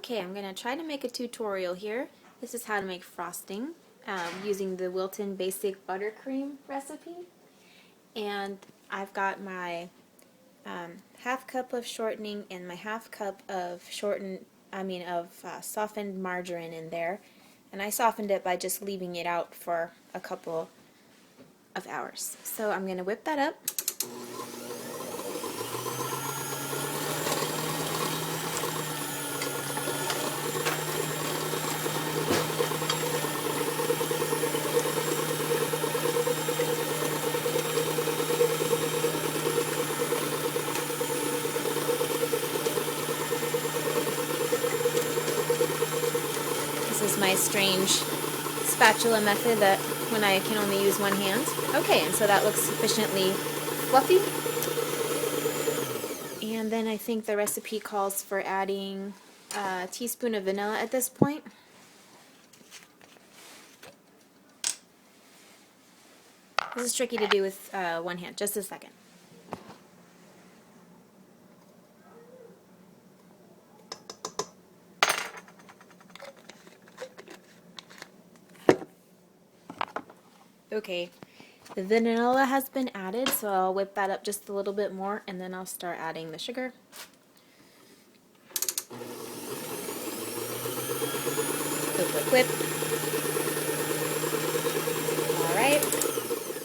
Okay, I'm going to try to make a tutorial here. This is how to make frosting using the Wilton basic buttercream recipe. And I've got my half cup of shortening and my half cup of softened margarine in there. And I softened it by just leaving it out for a couple of hours. So I'm going to whip that up. This is my strange spatula method that when I can only use one hand. Okay, and so that looks sufficiently fluffy. And then I think the recipe calls for adding a teaspoon of vanilla at this point. This is tricky to do with one hand. Just a second. Okay, the vanilla has been added, so I'll whip that up just a little bit more, and then I'll start adding the sugar. Whip, whip, whip. Alright,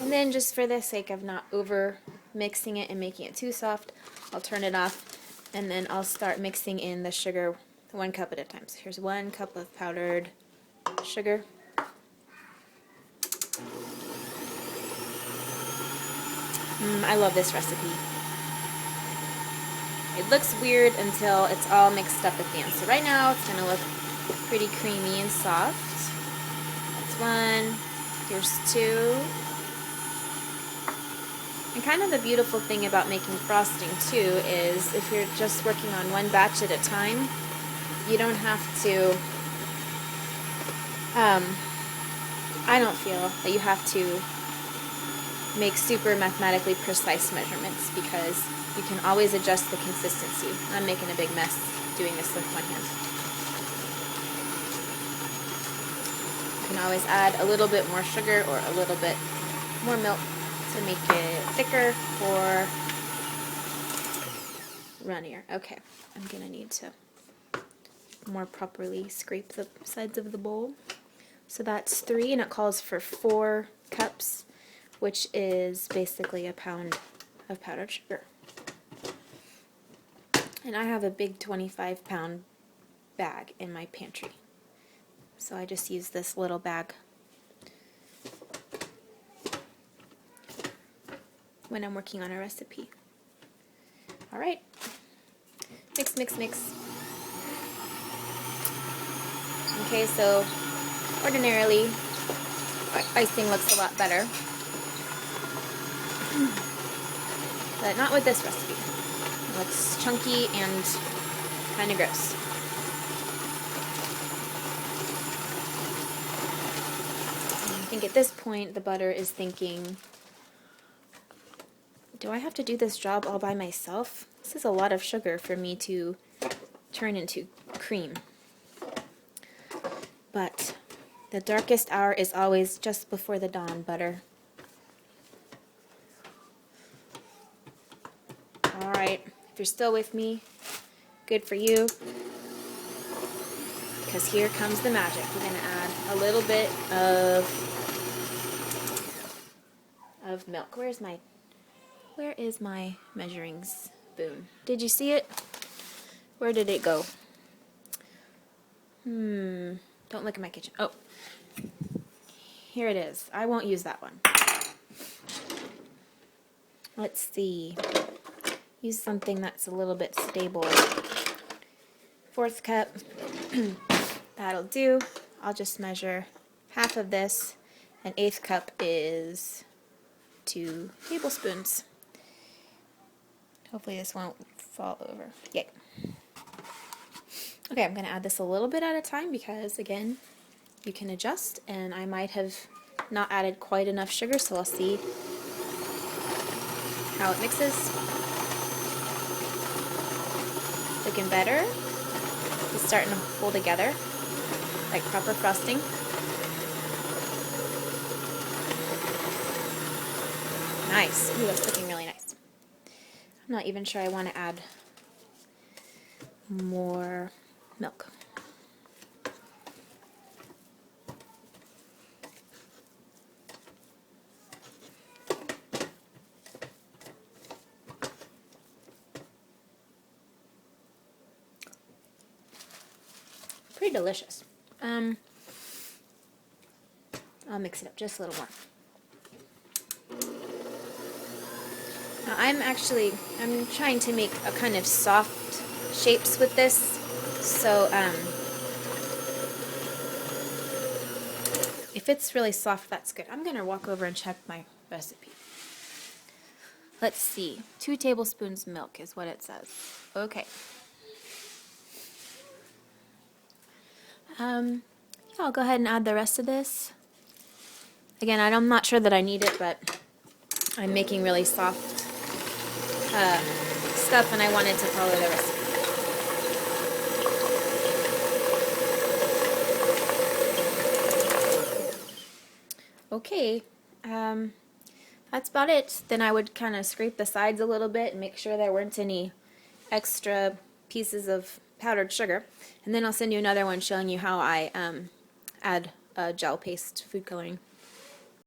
and then just for the sake of not over mixing it and making it too soft, I'll turn it off, and then I'll start mixing in the sugar 1 cup at a time. So here's 1 cup of powdered sugar. I love this recipe. It looks weird until it's all mixed up at the end. So right now it's going to look pretty creamy and soft. That's 1. Here's 2. And kind of the beautiful thing about making frosting too is if you're just working on one batch at a time, you don't have to, I don't feel that you have to make super mathematically precise measurements because you can always adjust the consistency. I'm making a big mess doing this with one hand. You can always add a little bit more sugar or a little bit more milk to make it thicker or runnier. Okay, I'm going to need to more properly scrape the sides of the bowl. So that's 3, and it calls for 4 cups, which is basically a pound of powdered sugar. And I have a big 25-pound bag in my pantry. So I just use this little bag when I'm working on a recipe. Alright, mix, mix, mix. Okay, so ordinarily icing looks a lot better, but not with this recipe. It looks chunky and kind of gross. And I think at this point the butter is thinking, do I have to do this job all by myself? This is a lot of sugar for me to turn into cream. But the darkest hour is always just before the dawn, butter. Alright, if you're still with me, good for you. Because here comes the magic. We're going to add a little bit of milk. Where is my measuring spoon? Did you see it? Where did it go? Don't look at my kitchen. Oh, here it is. I won't use that one. Let's see. Use something that's a little bit stable. 4th cup. That'll do. I'll just measure half of this. An 1/8 cup is 2 tablespoons. Hopefully this won't fall over. Yay. Okay, I'm going to add this a little bit at a time because, again, you can adjust, and I might have not added quite enough sugar, so I'll see how it mixes. Looking better. It's starting to pull together, like proper frosting. Nice. Ooh, that's looking really nice. I'm not even sure I want to add more milk. Pretty delicious. I'll mix it up just a little more. Now I'm trying to make a kind of soft shapes with this, so if it's really soft, that's good. I'm gonna walk over and check my recipe. Let's see, 2 tablespoons milk is what it says. Okay. Yeah, I'll go ahead and add the rest of this. Again, I'm not sure that I need it, but I'm making really soft stuff and I wanted to follow the recipe. Okay, that's about it. Then I would kind of scrape the sides a little bit and make sure there weren't any extra pieces of powdered sugar. And then I'll send you another one showing you how I add gel paste food coloring.